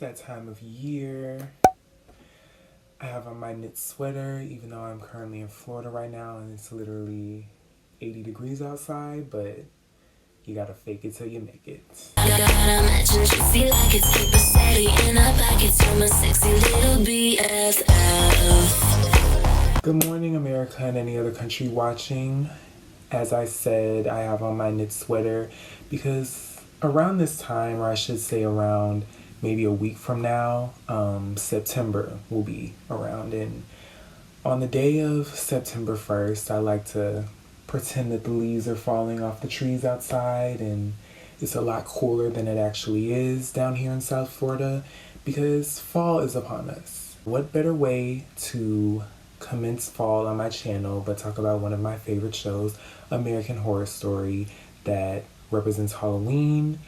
that time of year. I have on my knit sweater, even though I'm currently in Florida right now and it's literally 80 degrees outside, but you gotta fake it till you make it. Good morning, America and any other country watching. As I said, I have on my knit sweater because around this time, or I should say around maybe a week from now, September will be around. And on the day of September 1st, I like to pretend that the leaves are falling off the trees outside and it's a lot cooler than it actually is down here in South Florida because fall is upon us. What better way to commence fall on my channel but talk about one of my favorite shows, American Horror Story, that represents Halloween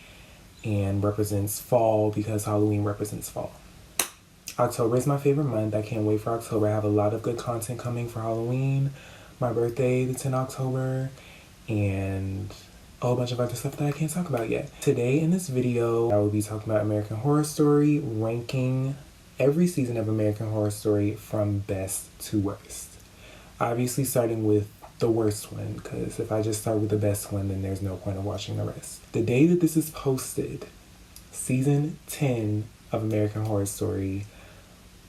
and represents fall because Halloween represents fall. October is my favorite month. I can't wait for October. I have a lot of good content coming for Halloween, my birthday, the 10th October, and a whole bunch of other stuff that I can't talk about yet. Today in this video, I will be talking about American Horror Story, ranking every season of American Horror Story from best to worst. Obviously starting with the worst one, because if I just start with the best one, then there's no point in watching the rest. The day that this is posted, season 10 of American Horror Story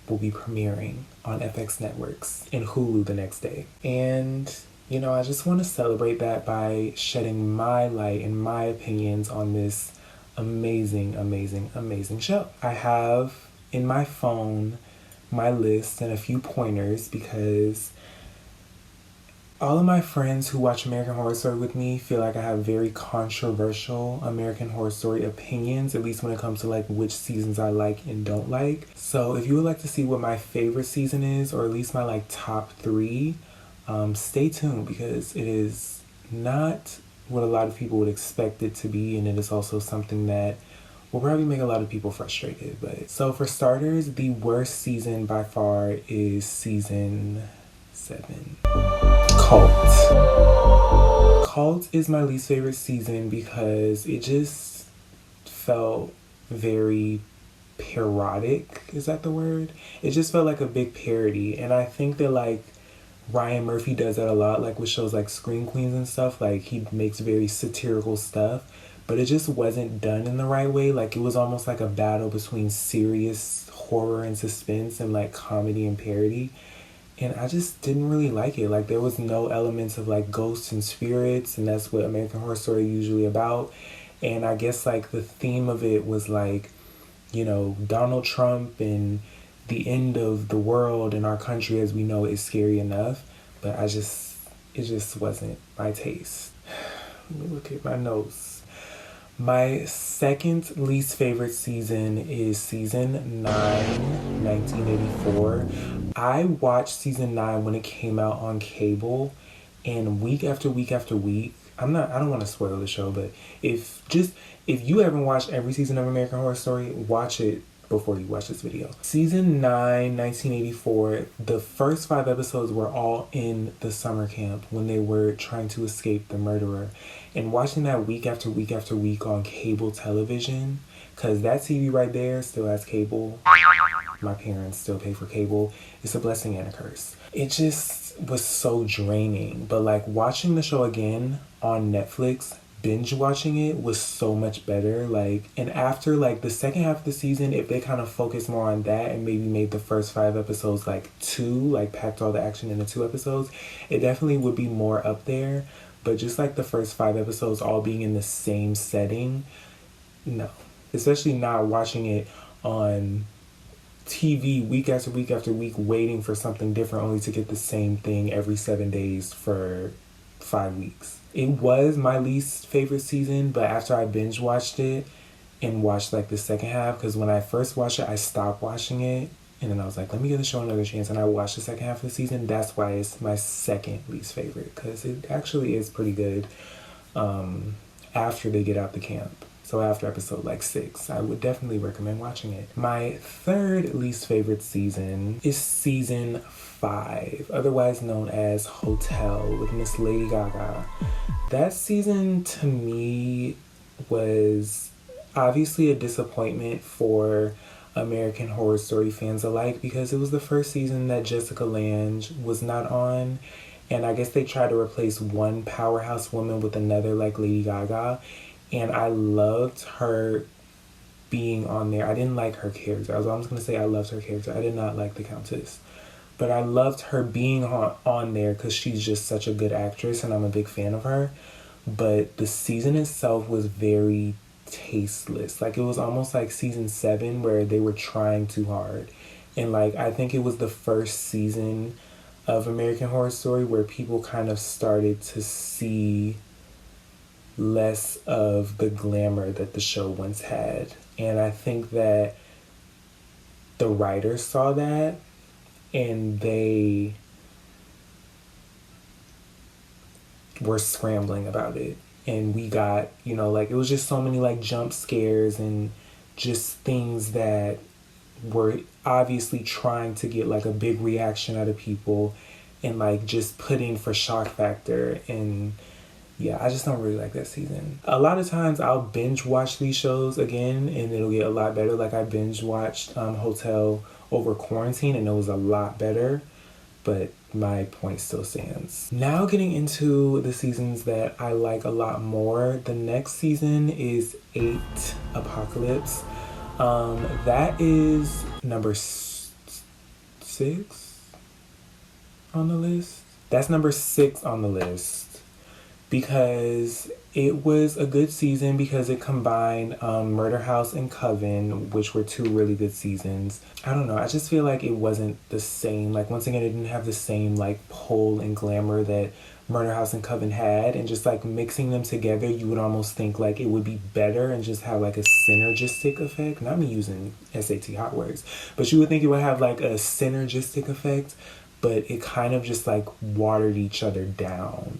will be premiering on FX Networks and Hulu the next day. And, you know, I just want to celebrate that by shedding my light and my opinions on this amazing, amazing, amazing show. I have in my phone my list and a few pointers because all of my friends who watch American Horror Story with me feel like I have very controversial American Horror Story opinions, at least when it comes to like which seasons I like and don't like. So if you would like to see what my favorite season is, or at least my like top 3, stay tuned because it is not what a lot of people would expect it to be, and it is also something that will probably make a lot of people frustrated. But so for starters, the worst season by far is season 7. Cult is my least favorite season because it just felt very parodic. Is that the word? It just felt like a big parody. And I think that like Ryan Murphy does that a lot, like with shows like Scream Queens and stuff. Like he makes very satirical stuff, but it just wasn't done in the right way. Like it was almost like a battle between serious horror and suspense and like comedy and parody. And I just didn't really like it. Like there was no elements of like ghosts and spirits, and that's what American Horror Story is usually about. And I guess like the theme of it was like, you know, Donald Trump and the end of the world and our country as we know it is scary enough. But it just wasn't my taste. Let me look at my notes. My second least favorite season is season 9, 1984. I watched season 9 when it came out on cable, and week after week after week, I don't want to spoil the show, but if you haven't watched every season of American Horror Story, watch it before you watch this video. Season 9, 1984, the first 5 episodes were all in the summer camp when they were trying to escape the murderer. And watching that week after week after week on cable television, because that TV right there still has cable. My parents still pay for cable. It's a blessing and a curse. It just was so draining. But like watching the show again on Netflix, binge watching it was so much better. Like, and after like the second half of the season, if they kind of focused more on that and maybe made the first 5 episodes like 2, like packed all the action into 2 episodes, it definitely would be more up there. But just like the first 5 episodes all being in the same setting, no. Especially not watching it on TV week after week after week, waiting for something different only to get the same thing every 7 days for 5 weeks. It was my least favorite season, but after I binge watched it and watched like the second half, because when I first watched it, I stopped watching it. And then I was like, let me give the show another chance. And I watched the second half of the season. That's why it's my second least favorite, because it actually is pretty good after they get out the camp. So after episode like 6, I would definitely recommend watching it. My third least favorite season is season 5, otherwise known as Hotel, with Miss Lady Gaga. That season to me was obviously a disappointment for American Horror Story fans alike, because it was the first season that Jessica Lange was not on. And I guess they tried to replace one powerhouse woman with another, like Lady Gaga. And I loved her being on there. I didn't like her character. I was almost going to say I loved her character. I did not like the Countess. But I loved her being on there because she's just such a good actress and I'm a big fan of her. But the season itself was very tasteless. Like, it was almost like season 7 where they were trying too hard. And like, I think it was the first season of American Horror Story where people kind of started to see less of the glamour that the show once had. And I think that the writers saw that and they were scrambling about it. And we got, you know, like, it was just so many like jump scares and just things that were obviously trying to get like a big reaction out of people and like just putting for shock factor. And yeah, I just don't really like that season. A lot of times I'll binge watch these shows again and it'll get a lot better. Like, I binge watched Hotel over quarantine and it was a lot better, but my point still stands. Now getting into the seasons that I like a lot more. The next season is AHS Apocalypse. That is number 6 on the list. That's number 6 on the list because it was a good season because it combined Murder House and Coven, which were 2 really good seasons. I don't know, I just feel like it wasn't the same. Like, once again, it didn't have the same like pull and glamour that Murder House and Coven had, and just like mixing them together, you would almost think like it would be better and just have like a synergistic effect. Not me using SAT hot words, but you would think it would have like a synergistic effect, but it kind of just like watered each other down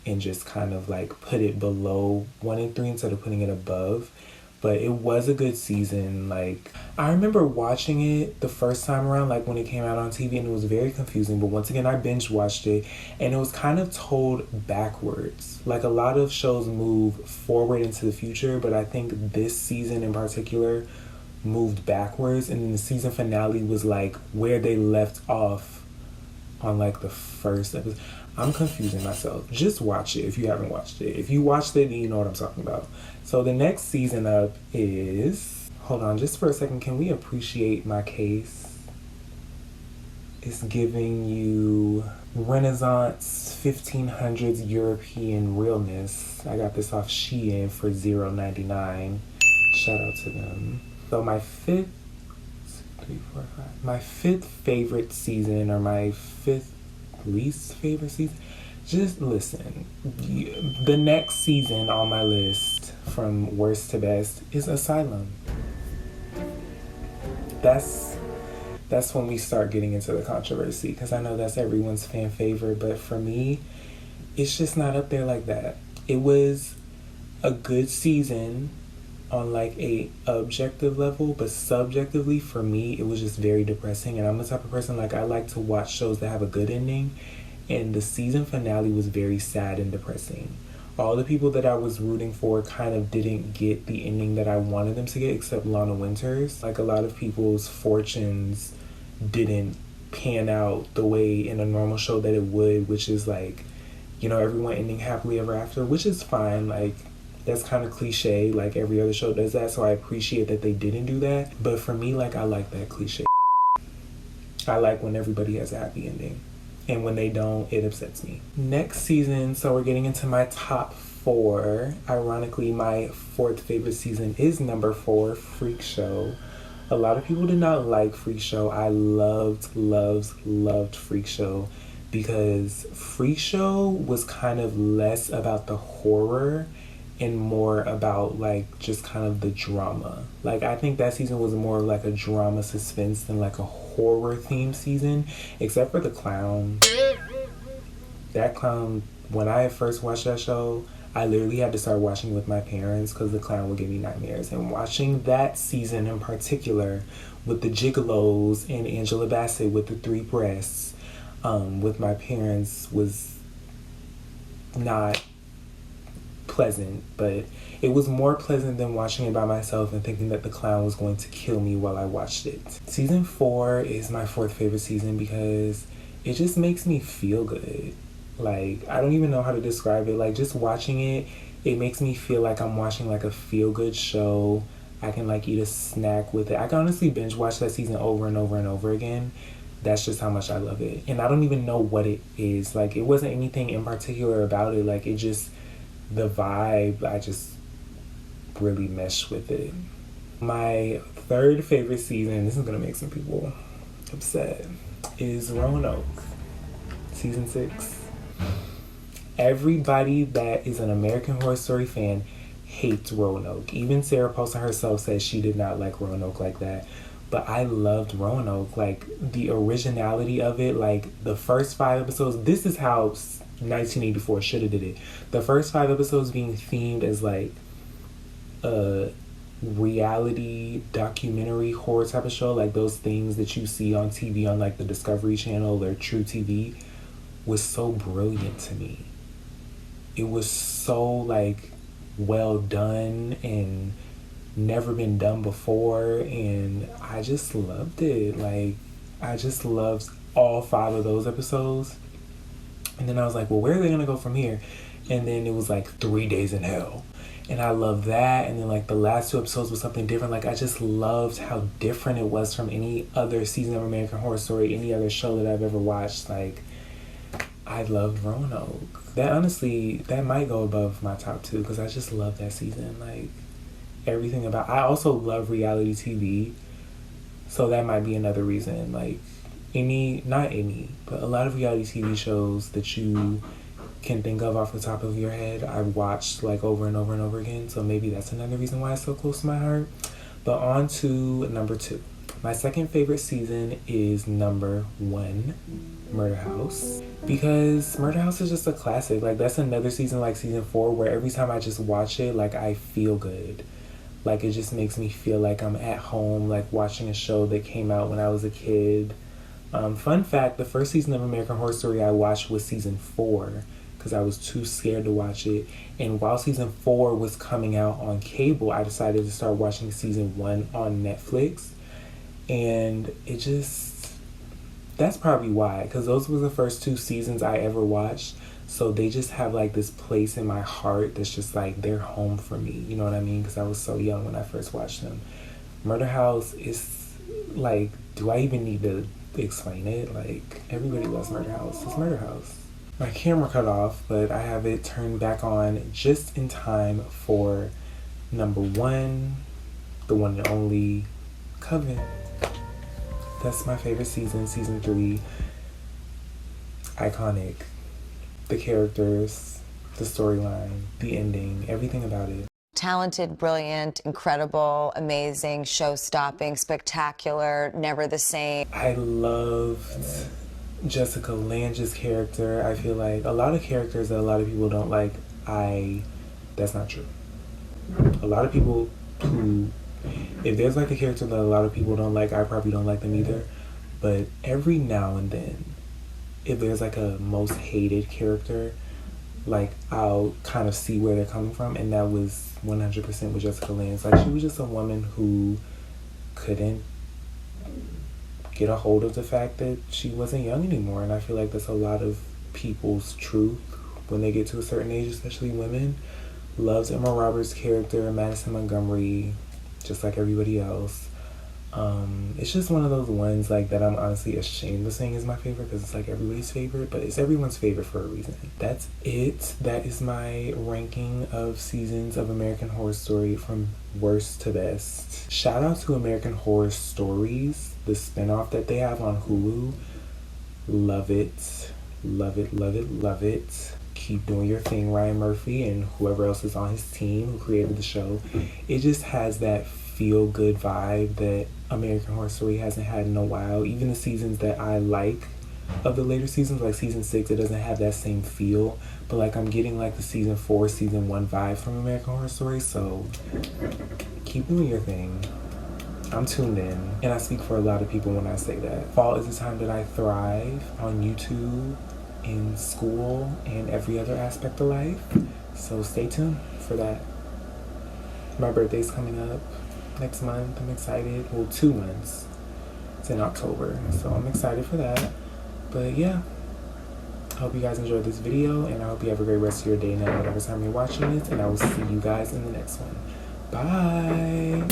and just kind of like put it below 1 and 3 instead of putting it above. But it was a good season. Like, I remember watching it the first time around, like when it came out on TV, and it was very confusing. But once again, I binge watched it and it was kind of told backwards. Like, a lot of shows move forward into the future, but I think this season in particular moved backwards. And then the season finale was like where they left off on like the first episode. I'm confusing myself. Just watch it if you haven't watched it. If you watched it, then you know what I'm talking about. So the next season up is... Hold on, just for a second. Can we appreciate my case? It's giving you Renaissance 1500s European realness. I got this off Shein for $0.99. Shout out to them. So my fifth favorite season, or my 5th least favorite season, just listen, the next season on my list from worst to best is Asylum. That's when we start getting into the controversy, because I know that's everyone's fan favorite, but for me, it's just not up there like that. It was a good season on like a objective level, but subjectively for me it was just very depressing. And I'm the type of person, like, I like to watch shows that have a good ending, and the season finale was very sad and depressing. All the people that I was rooting for kind of didn't get the ending that I wanted them to get, except Lana Winters. Like, a lot of people's fortunes didn't pan out the way in a normal show that it would, which is like, you know, everyone ending happily ever after, which is fine. Like, that's kind of cliche, like every other show does that, so I appreciate that they didn't do that. But for me, like, I like that cliche. I like when everybody has a happy ending, and when they don't, it upsets me. Next season, so we're getting into my top 4. Ironically, my 4th favorite season is number 4, Freak Show. A lot of people did not like Freak Show. I loved Freak Show, because Freak Show was kind of less about the horror and more about like just kind of the drama. Like, I think that season was more like a drama suspense than like a horror themed season, except for the clown. That clown, when I first watched that show, I literally had to start watching it with my parents because the clown would give me nightmares. And watching that season in particular with the gigolos and Angela Bassett with the 3 breasts with my parents was not pleasant, but it was more pleasant than watching it by myself and thinking that the clown was going to kill me while I watched it. Season 4 is my fourth favorite season because it just makes me feel good. Like, I don't even know how to describe it. Like, just watching it, it makes me feel like I'm watching like a feel-good show. I can like eat a snack with it. I can honestly binge watch that season over and over and over again. That's just how much I love it. And I don't even know what it is. Like, it wasn't anything in particular about it. Like, it just, the vibe, I just really meshed with it. My third favorite season, this is gonna make some people upset, is Roanoke, season 6. Everybody that is an American Horror Story fan hates Roanoke. Even Sarah Paulson herself says she did not like Roanoke like that. But I loved Roanoke. Like, the originality of it, like, the first 5 episodes, this is how 1984 should have did it. The first 5 episodes being themed as, like, a reality documentary horror type of show, like those things that you see on TV on, like, the Discovery Channel or True TV, was so brilliant to me. It was so, like, well done and never been done before, and I just loved it. Like, I just loved all 5 of those episodes. And then I was like, well, where are they gonna go from here? And then it was like 3 Days in Hell, and I loved that. And then, like, the last 2 episodes was something different. Like, I just loved how different it was from any other season of American Horror Story, any other show that I've ever watched. Like, I loved Roanoke. That, honestly, that might go above my top 2 because I just love that season. Like, everything about, I also love reality TV, so that might be another reason. Like, not any, but a lot of reality TV shows that you can think of off the top of your head, I've watched, like, over and over and over again, so maybe that's another reason why it's so close to my heart. But on to number 2. My second favorite season is number 1, Murder House, because Murder House is just a classic. Like, that's another season like season 4 where every time I just watch it, like, I feel good. Like, it just makes me feel like I'm at home, like, watching a show that came out when I was a kid. Fun fact, the first season of American Horror Story I watched was season 4 because I was too scared to watch it. And while season 4 was coming out on cable, I decided to start watching season 1 on Netflix. And it just, that's probably why, because those were the first 2 seasons I ever watched. So they just have, like, this place in my heart that's just, like, they're home for me. You know what I mean? Because I was so young when I first watched them. Murder House is, like, do I even need to explain it? Like, everybody loves Murder House. It's Murder House. My camera cut off, but I have it turned back on just in time for number 1, the one and only, Coven. That's my favorite season, season 3. Iconic. The characters, the storyline, the ending, everything about it. Talented, brilliant, incredible, amazing, show-stopping, spectacular, never the same. I loved Jessica Lange's character. I feel like a lot of characters that a lot of people don't like, that's not true. A lot of people who, if there's like a character that a lot of people don't like, I probably don't like them either. But every now and then, if there's like a most hated character, like, I'll kind of see where they're coming from, and that was 100% with Jessica Lange. Like, she was just a woman who couldn't get a hold of the fact that she wasn't young anymore, and I feel like that's a lot of people's truth when they get to a certain age, especially women. Loves Emma Roberts' character, Madison Montgomery, just like everybody else. It's just one of those ones, like, that I'm honestly ashamed of saying is my favorite because it's like everybody's favorite, but it's everyone's favorite for a reason. That's it. That is my ranking of seasons of American Horror Story from worst to best. Shout out to American Horror Stories, the spinoff that they have on Hulu. Love it. Love it, love it, love it. Keep doing your thing, Ryan Murphy, and whoever else is on his team who created the show. It just has that feel-good vibe that American Horror Story hasn't had in a while. Even the seasons that I like of the later seasons, like season 6, it doesn't have that same feel. But, like, I'm getting, like, the season 4, season 1 vibe from American Horror Story, so keep doing your thing. I'm tuned in, and I speak for a lot of people when I say that. Fall is the time that I thrive on YouTube, in school, and every other aspect of life. So stay tuned for that. My birthday's coming up next month. I'm excited. Well, 2 months. It's in October, so I'm excited for that. But yeah, I hope you guys enjoyed this video, and I hope you have a great rest of your day now, whatever time you're watching this, and I will see you guys in the next one. Bye!